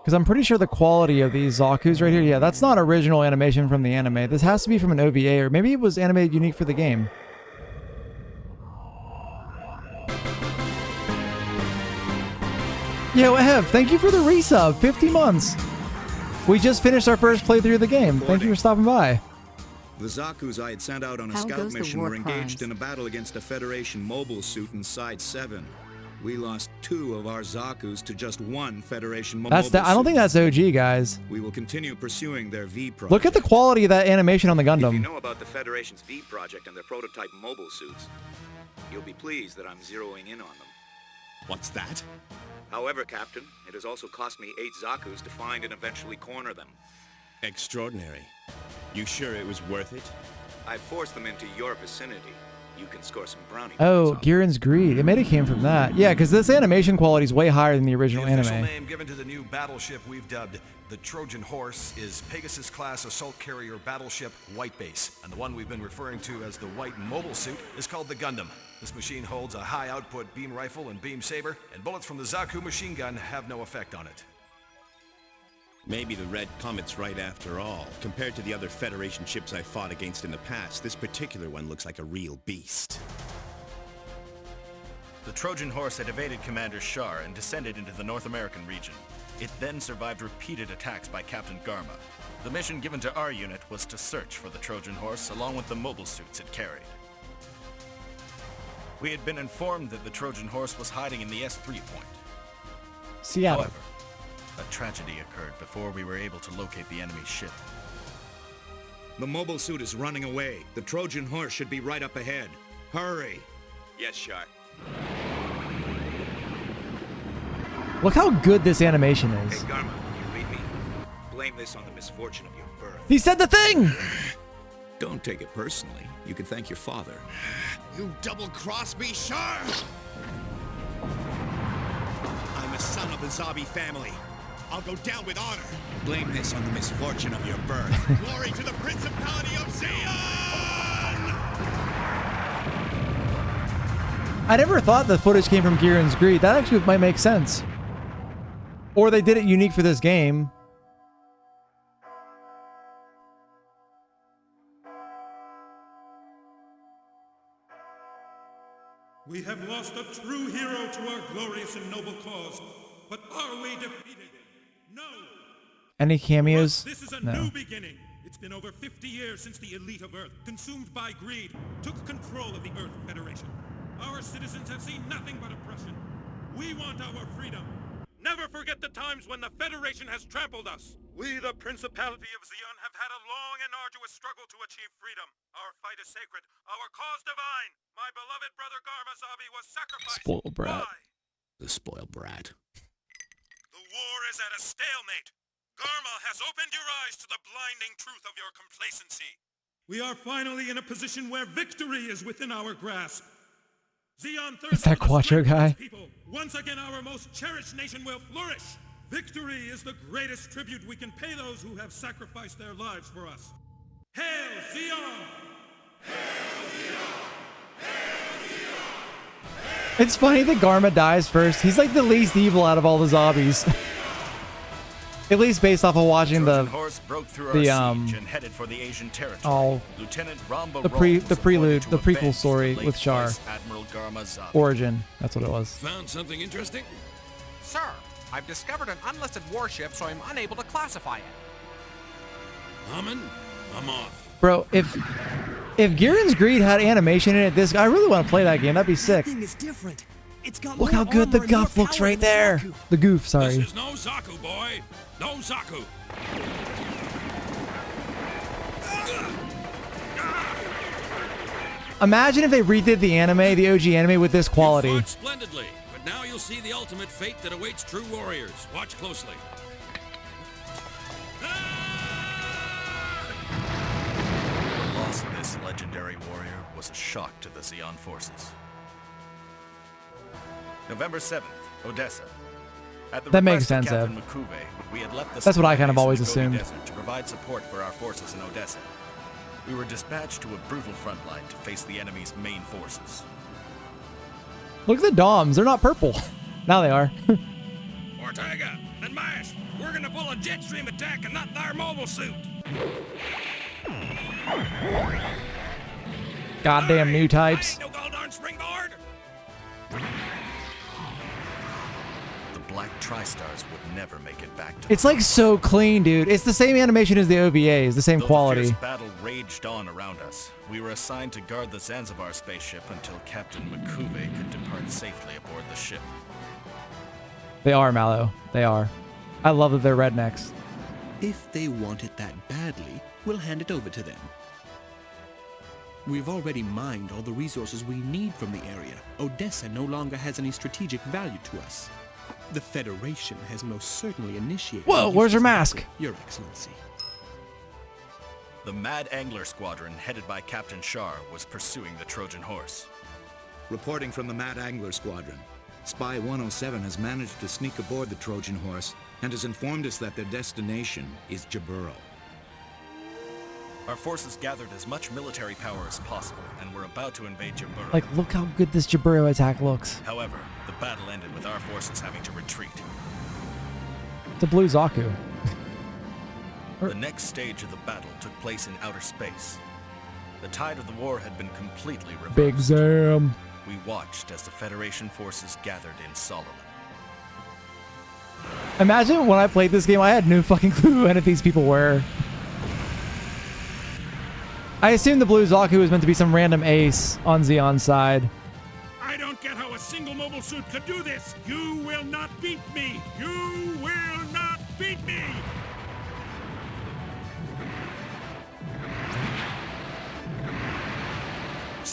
Because I'm pretty sure the quality of these Zaku's right here, yeah, that's not original animation from the anime. This has to be from an OVA, or maybe it was animated unique for the game. Yo, Ev, thank you for the resub. 50 months. We just finished our first playthrough of the game. Thank you for stopping by. The Zaku's I had sent out on a How scout goes the mission war were engaged crimes? in a battle against a Federation mobile suit in Side 7. We lost 2 of our Zaku's to just 1 Federation mobile I don't think that's OG, guys. We will continue pursuing their V project. Look at the quality of that animation on the If you Gundam. know about the Federation's V project and their prototype mobile suits, you'll be pleased that I'm zeroing in on them. What's that? However, Captain, it has also cost me 8 Zaku's to find and eventually corner them. Extraordinary. You sure it was worth it? I forced them into your vicinity. You can score some brownie Oh, Giran's Greed. It may have came from that. Yeah, because this animation quality is way higher than the original The official anime. name given to the new battleship we've dubbed the Trojan Horse is Pegasus-class assault carrier battleship White Base, and the one we've been referring to as the White Mobile Suit is called the Gundam. This machine holds a high-output beam rifle and beam saber, and bullets from the Zaku machine gun have no effect on it. Maybe the Red Comet's right after all. Compared to the other Federation ships I fought against in the past, this particular one looks like a real beast. The Trojan Horse had evaded Commander Char and descended into the North American region. It then survived repeated attacks by Captain Garma. The mission given to our unit was to search for the Trojan Horse along with the mobile suits it carried. We had been informed that the Trojan Horse was hiding in the S3 point. Seattle. However, a tragedy occurred before we were able to locate the enemy ship. The mobile suit is running away. The Trojan horse should be right up ahead. Hurry! Yes, Shar. Look how good this animation is. Hey, Garma, you read me? Blame this on the misfortune of your birth. He said the thing! Don't take it personally. You can thank your father. You double-crossed me, Shar! I'm a son of the Zabi family. I'll go down with honor. Blame this on the misfortune of your birth. Glory to the Principality of Zeon! I never thought the footage came from Giran's Greed. That actually might make sense. Or they did it unique for this game. We have lost a true hero to our glorious and noble cause, but are we defeated? No! Any cameos? This is a No. new beginning. It's been over 50 years since the elite of Earth, consumed by greed, took control of the Earth Federation. Our citizens have seen nothing but oppression. We want our freedom. Never forget the times when the Federation has trampled us. We, the Principality of Zeon, have had a long and arduous struggle to achieve freedom. Our fight is sacred, our cause divine. My beloved brother Garma Zabi was sacrificed. Spoiled brat. The spoiled brat. The war is at a stalemate. Garma has opened your eyes to the blinding truth of your complacency. We are finally in a position where victory is within our grasp. Zeon It's that Quattro guy. people. Once again, our most cherished nation will flourish. Victory is the greatest tribute we can pay those who have sacrificed their lives for us. Hail Zeon! It's funny that Garma dies first. He's like the least evil out of all the zombies. At least based off of watching the horse broke through the our siege and headed for the Asian territory. oh Lieutenant Ramba the prequel story with Char. Admiral Garma Zabi. Origin. That's what it was. Found something interesting? Sir, I've discovered an unlisted warship, so I'm unable to classify it. Haman, I'm off. Bro, if Giran's Greed had animation in it, I really want to play that game. That'd be sick. Thing is different. It's got Look more how good the armor and more Guff looks power right than there. Zaku. The Goof, sorry. This is no Zaku, boy. No Zaku. Imagine if they redid the anime, the OG anime, with this quality. You fought splendidly, but now you'll see the ultimate fate that awaits true warriors. Watch closely. The loss of this legendary warrior was a shock to the Zeon forces. November 7th, Odessa. At the That makes request of sense, Captain Mikuve, we had left the That's what I kind of base in always the Gobi assumed. Desert to provide support for our forces in Odessa. We were dispatched to a brutal front line to face the enemy's main forces. Look at the DOMs. They're not purple. Now they are. Ortega and Mash, we're gonna pull a jet stream attack and not our mobile suit. Goddamn new types. No gold-darn springboard. The Black Tri-Stars would never make it back to It's like so clean, dude. It's the same animation as the OVAs, the same Though quality. The fierce battle raged on around us. We were assigned to guard the Zanzibar spaceship until Captain Mikuve could depart safely aboard the ship. They are, Mallow. They are. I love that they're rednecks. If they want it that badly, we'll hand it over to them. We've already mined all the resources we need from the area. Odessa no longer has any strategic value to us. The Federation has most certainly initiated... Whoa, where's her mask? Your Excellency. The Mad Angler Squadron, headed by Captain Shar, was pursuing the Trojan horse. Reporting from the Mad Angler Squadron. Spy 107 has managed to sneak aboard the Trojan horse and has informed us that their destination is Jaburo. Our forces gathered as much military power as possible and were about to invade Jaburo. Like, look how good this Jaburo attack looks. However, the battle ended with our forces having to retreat. It's a blue Zaku. The next stage of the battle took place in outer space. The tide of the war had been completely reversed. Big Zam. We watched as the Federation forces gathered in Solomon. Imagine when I played this game, I had no fucking clue who any of these people were. I assumed the blue Zaku was meant to be some random ace on Zeon's side. I don't get how a single mobile suit could do this. You will not beat me. You will not beat me.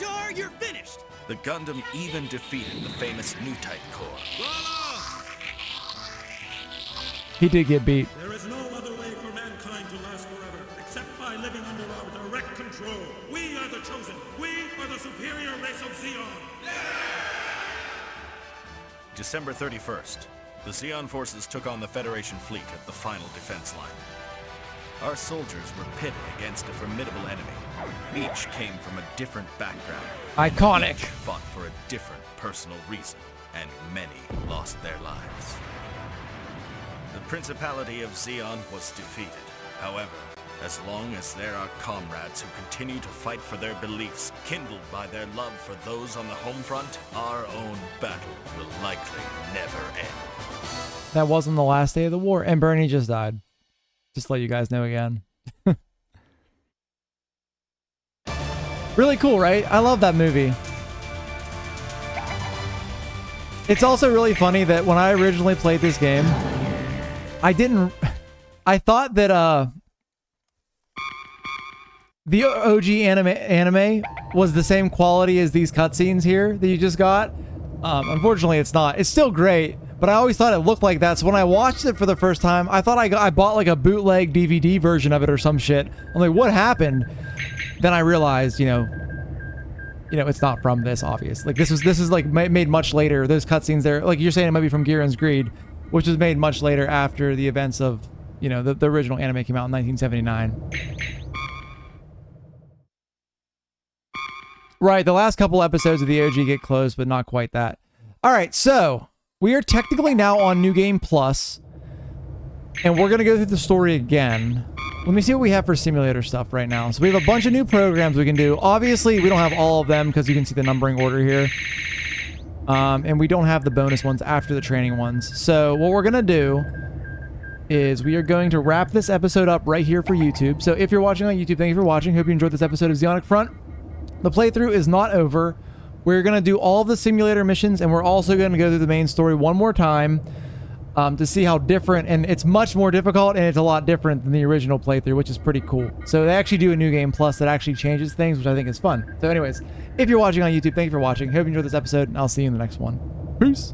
sure you're finished? The Gundam even defeated the famous New-type Corps. He did get beat. There is no other way for mankind to last forever, except by living under our direct control. We are the chosen. We are the superior race of Zeon. December 31st. The Zeon forces took on the Federation fleet at the final defense line. Our soldiers were pitted against a formidable enemy. Each came from a different background. Iconic. Each fought for a different personal reason, and many lost their lives. The Principality of Zeon was defeated. However, as long as there are comrades who continue to fight for their beliefs, kindled by their love for those on the home front, our own battle will likely never end. That wasn't the last day of the war, and Bernie just died. Just to let you guys know again. Really cool, right? I love that movie. It's also really funny that when I originally played this game, I thought that the OG anime was the same quality as these cutscenes here that you just got. Unfortunately, it's not. It's still great, but I always thought it looked like that. So when I watched it for the first time, I thought I bought like a bootleg DVD version of it or some shit. I'm like, what happened? Then I realized, you know, it's not from this, obvious. Like this is like made much later. Those cutscenes there, like you're saying, it might be from Giran's Greed, which was made much later after the events of, you know, the original anime came out in 1979. Right, the last couple episodes of the OG get closed, but not quite that. All right, so we are technically now on New Game Plus, and we're going to go through the story again. Let me see what we have for simulator stuff right now. So we have a bunch of new programs we can do. Obviously, we don't have all of them because you can see the numbering order here. And we don't have the bonus ones after the training ones. So what we're going to do is we are going to wrap this episode up right here for YouTube. So if you're watching on YouTube, thank you for watching. Hope you enjoyed this episode of Zeonic Front. The playthrough is not over. We're going to do all of the simulator missions, and we're also going to go through the main story one more time to see how different, and it's much more difficult, and it's a lot different than the original playthrough, which is pretty cool. So they actually do a New Game Plus that actually changes things, which I think is fun. So anyways, if you're watching on YouTube, thank you for watching. Hope you enjoyed this episode, and I'll see you in the next one. Peace!